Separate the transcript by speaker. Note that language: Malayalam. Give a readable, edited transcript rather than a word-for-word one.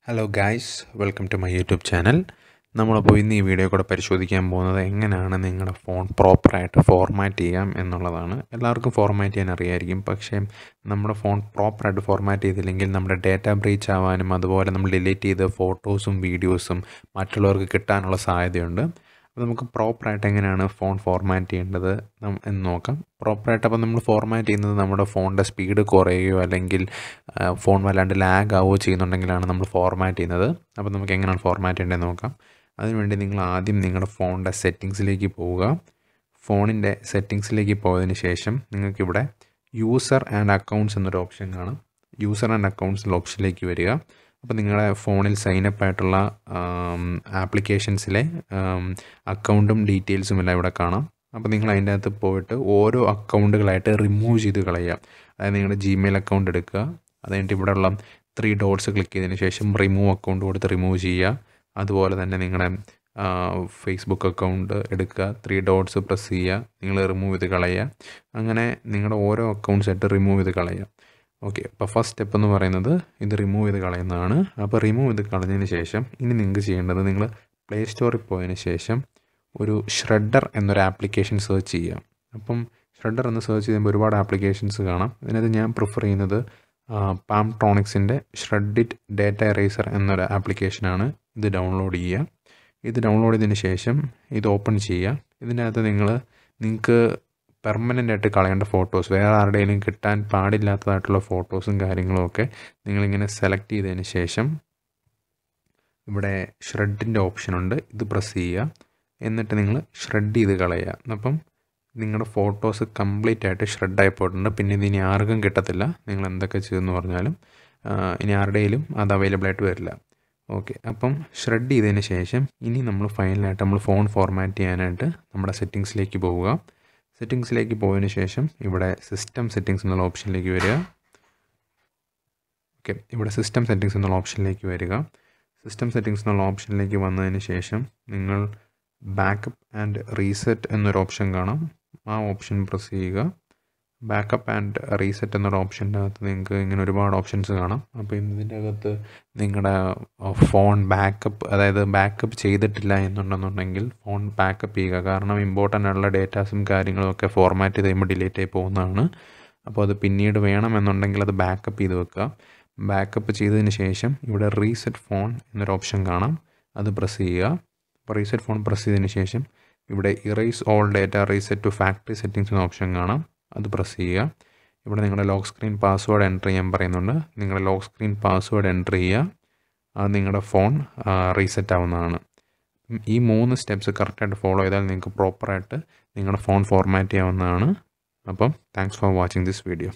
Speaker 1: Hello guys, welcome to my YouTube channel. നമ്മളിപ്പോൾ ഇന്ന് ഈ വീഡിയോ കൂടെ പരിശോധിക്കാൻ പോകുന്നത് എങ്ങനെയാണ് നിങ്ങളുടെ ഫോൺ പ്രോപ്പറായിട്ട് ഫോർമാറ്റ് ചെയ്യാം എന്നുള്ളതാണ്. എല്ലാവർക്കും ഫോർമാറ്റ് ചെയ്യാൻ അറിയായിരിക്കും, പക്ഷേ നമ്മുടെ ഫോൺ പ്രോപ്പറായിട്ട് ഫോർമാറ്റ് ചെയ്തില്ലെങ്കിൽ നമ്മുടെ ഡേറ്റ ബ്രീച്ച് ആവാനും അതുപോലെ നമ്മൾ ഡിലീറ്റ് ചെയ്ത ഫോട്ടോസും വീഡിയോസും മറ്റുള്ളവർക്ക് കിട്ടാനുള്ള സാധ്യതയുണ്ട്. അപ്പോൾ നമുക്ക് പ്രോപ്പറായിട്ട് എങ്ങനെയാണ് ഫോൺ ഫോർമാറ്റ് ചെയ്യേണ്ടത് എന്ന് നോക്കാം. പ്രോപ്പറായിട്ട് അപ്പോൾ നമ്മൾ ഫോർമാറ്റ് ചെയ്യുന്നത് നമ്മുടെ ഫോണിൻ്റെ സ്പീഡ് കുറയുകയോ അല്ലെങ്കിൽ ഫോൺ വല്ലാണ്ട് ലാഗ് ആവുകയോ ചെയ്യുന്നുണ്ടെങ്കിലാണ് നമ്മൾ ഫോർമാറ്റ് ചെയ്യുന്നത്. അപ്പോൾ നമുക്ക് എങ്ങനെയാണ് ഫോർമാറ്റ് ചെയ്യേണ്ടതെന്ന് നോക്കാം. അതിനുവേണ്ടി നിങ്ങൾ ആദ്യം നിങ്ങളുടെ ഫോണിൻ്റെ സെറ്റിങ്സിലേക്ക് പോവുക. ഫോണിൻ്റെ സെറ്റിങ്സിലേക്ക് പോയതിന് ശേഷം നിങ്ങൾക്കിവിടെ യൂസർ ആൻഡ് അക്കൗണ്ട്സ് എന്നൊരു ഓപ്ഷൻ കാണും. യൂസർ ആൻഡ് അക്കൗണ്ട്സ് ഓപ്ഷനിലേക്ക് വരിക. അപ്പോൾ നിങ്ങളുടെ ഫോണിൽ സൈനപ്പ് ആയിട്ടുള്ള ആപ്ലിക്കേഷൻസിലെ അക്കൗണ്ടും ഡീറ്റെയിൽസും എല്ലാം ഇവിടെ കാണാം. അപ്പോൾ നിങ്ങൾ അതിൻ്റെ അകത്ത് പോയിട്ട് ഓരോ അക്കൗണ്ടുകളായിട്ട് റിമൂവ് ചെയ്ത് കളയുക. അതായത് നിങ്ങളുടെ ജിമെയിൽ അക്കൗണ്ട് എടുക്കുക, അത് കഴിഞ്ഞിട്ട് ഇവിടെയുള്ള 3 ഡോട്ട്സ് ക്ലിക്ക് ചെയ്തതിന് ശേഷം റിമൂവ് അക്കൗണ്ട് കൊടുത്ത് റിമൂവ് ചെയ്യുക. അതുപോലെ തന്നെ നിങ്ങളുടെ ഫേസ്ബുക്ക് അക്കൗണ്ട് എടുക്കുക, 3 ഡോട്ട്സ് പ്രസ് ചെയ്യുക, നിങ്ങൾ റിമൂവ് ചെയ്ത് കളയുക. അങ്ങനെ നിങ്ങളുടെ ഓരോ അക്കൗണ്ട്സായിട്ട് റിമൂവ് ചെയ്ത് കളയുക. ഓക്കെ, അപ്പോൾ ഫസ്റ്റ് സ്റ്റെപ്പ് എന്ന് പറയുന്നത് ഇത് റിമൂവ് ചെയ്ത് കളയുന്നതാണ്. അപ്പോൾ റിമൂവ് ചെയ്ത് കളഞ്ഞതിന് ശേഷം ഇനി നിങ്ങൾക്ക് ചെയ്യേണ്ടത് നിങ്ങൾ പ്ലേ സ്റ്റോറിൽ പോയതിന് ശേഷം ഒരു ഷ്രെഡർ എന്നൊരു ആപ്ലിക്കേഷൻ സെർച്ച് ചെയ്യുക. അപ്പം ഷ്രെഡർ എന്ന് സെർച്ച് ചെയ്യുമ്പോൾ ഒരുപാട് ആപ്ലിക്കേഷൻസ് കാണാം. ഇതിനകത്ത് ഞാൻ പ്രിഫർ ചെയ്യുന്നത് പാംട്രോണിക്സിൻ്റെ ഷ്രെഡിറ്റ് ഡേറ്റ എറേസർ എന്നൊരു ആപ്ലിക്കേഷനാണ്. ഇത് ഡൗൺലോഡ് ചെയ്യുക. ഇത് ഡൗൺലോഡ് ചെയ്തതിന് ശേഷം ഇത് ഓപ്പൺ ചെയ്യുക. ഇതിനകത്ത് നിങ്ങൾക്ക് പെർമനൻ്റ് ആയിട്ട് കളയേണ്ട ഫോട്ടോസ്, വേറെ ആരുടെയും കിട്ടാൻ പാടില്ലാത്തതായിട്ടുള്ള ഫോട്ടോസും കാര്യങ്ങളും ഒക്കെ നിങ്ങളിങ്ങനെ സെലക്ട് ചെയ്തതിന് ശേഷം ഇവിടെ ഷ്രെഡിൻ്റെ ഓപ്ഷനുണ്ട്, ഇത് പ്രസ് ചെയ്യുക. എന്നിട്ട് നിങ്ങൾ ഷ്രെഡ് ചെയ്ത് കളയുക. അപ്പം നിങ്ങളുടെ ഫോട്ടോസ് കംപ്ലീറ്റ് ആയിട്ട് ഷ്രെഡായി പോയിട്ടുണ്ട്. പിന്നെ ഇതിനി ആർക്കും കിട്ടത്തില്ല. നിങ്ങൾ എന്തൊക്കെ ചെയ്തെന്ന് പറഞ്ഞാലും ഇനി ആരുടെയും അത് അവൈലബിൾ ആയിട്ട് വരില്ല. ഓക്കെ, അപ്പം ഷ്രെഡ് ചെയ്തതിന് ശേഷം ഇനി നമ്മൾ ഫൈനലായിട്ട് നമ്മൾ ഫോൺ ഫോർമാറ്റ് ചെയ്യാനായിട്ട് നമ്മുടെ സെറ്റിങ്സിലേക്ക് പോവുക. സെറ്റിങ്സിലേക്ക് പോയതിന് ശേഷം ഇവിടെ സിസ്റ്റം സെറ്റിങ്സ് എന്നുള്ള ഓപ്ഷനിലേക്ക് വരിക. ഓക്കെ, ഇവിടെ സിസ്റ്റം സെറ്റിങ്സ് എന്നുള്ള ഓപ്ഷനിലേക്ക് വരിക. സിസ്റ്റം സെറ്റിങ്സ് എന്നുള്ള ഓപ്ഷനിലേക്ക് വന്നതിന് ശേഷം നിങ്ങൾ ബാക്കപ്പ് ആൻഡ് റീസെറ്റ് എന്നൊരു ഓപ്ഷൻ കാണാം. ആ ഓപ്ഷൻ പ്രസ് ചെയ്യുക. ബാക്കപ്പ് ആൻഡ് റീസെറ്റ് എന്നൊരു ഓപ്ഷൻ്റെ അകത്ത് നിങ്ങൾക്ക് ഇങ്ങനെ ഒരുപാട് ഓപ്ഷൻസ് കാണാം. അപ്പോൾ ഇതിൻ്റെ അകത്ത് നിങ്ങളുടെ ഫോൺ ബാക്കപ്പ്, അതായത് ബാക്കപ്പ് ചെയ്തിട്ടില്ല എന്നുണ്ടെന്നുണ്ടെങ്കിൽ ഫോൺ ബാക്കപ്പ് ചെയ്യുക. കാരണം ഇമ്പോർട്ടൻ്റ് ആയിട്ടുള്ള ഡേറ്റാസും കാര്യങ്ങളും ഒക്കെ ഫോർമാറ്റ് ചെയ്ത് കഴിയുമ്പോൾ ഡിലീറ്റ് ആയി പോകുന്നതാണ്. അപ്പോൾ അത് പിന്നീട് വേണമെന്നുണ്ടെങ്കിൽ അത് ബാക്കപ്പ് ചെയ്ത് വെക്കുക. ബാക്കപ്പ് ചെയ്തതിന് ശേഷം ഇവിടെ റീസെറ്റ് ഫോൺ എന്നൊരു ഓപ്ഷൻ കാണാം, അത് പ്രസ് ചെയ്യുക. അപ്പോൾ റീസെറ്റ് ഫോൺ പ്രസ് ചെയ്തതിന് ശേഷം ഇവിടെ erase all data reset to factory settings എന്ന ഓപ്ഷൻ കാണാം, അത് പ്രസ് ചെയ്യുക. ഇവിടെ നിങ്ങളുടെ ലോക്ക് സ്ക്രീൻ പാസ്വേഡ് എൻ്റർ ചെയ്യാൻ പറയുന്നുണ്ട്. നിങ്ങളുടെ ലോക്ക് സ്ക്രീൻ പാസ്വേഡ് എൻ്റർ ചെയ്യുക. അത് നിങ്ങളുടെ ഫോൺ റീസെറ്റ് ആവുന്നതാണ്. ഈ 3 സ്റ്റെപ്സ് കറക്റ്റായിട്ട് ഫോളോ ചെയ്താൽ നിങ്ങൾക്ക് പ്രോപ്പറായിട്ട് നിങ്ങളുടെ ഫോൺ ഫോർമാറ്റ് ചെയ്യാവുന്നതാണ്. അപ്പം thanks for watching this video.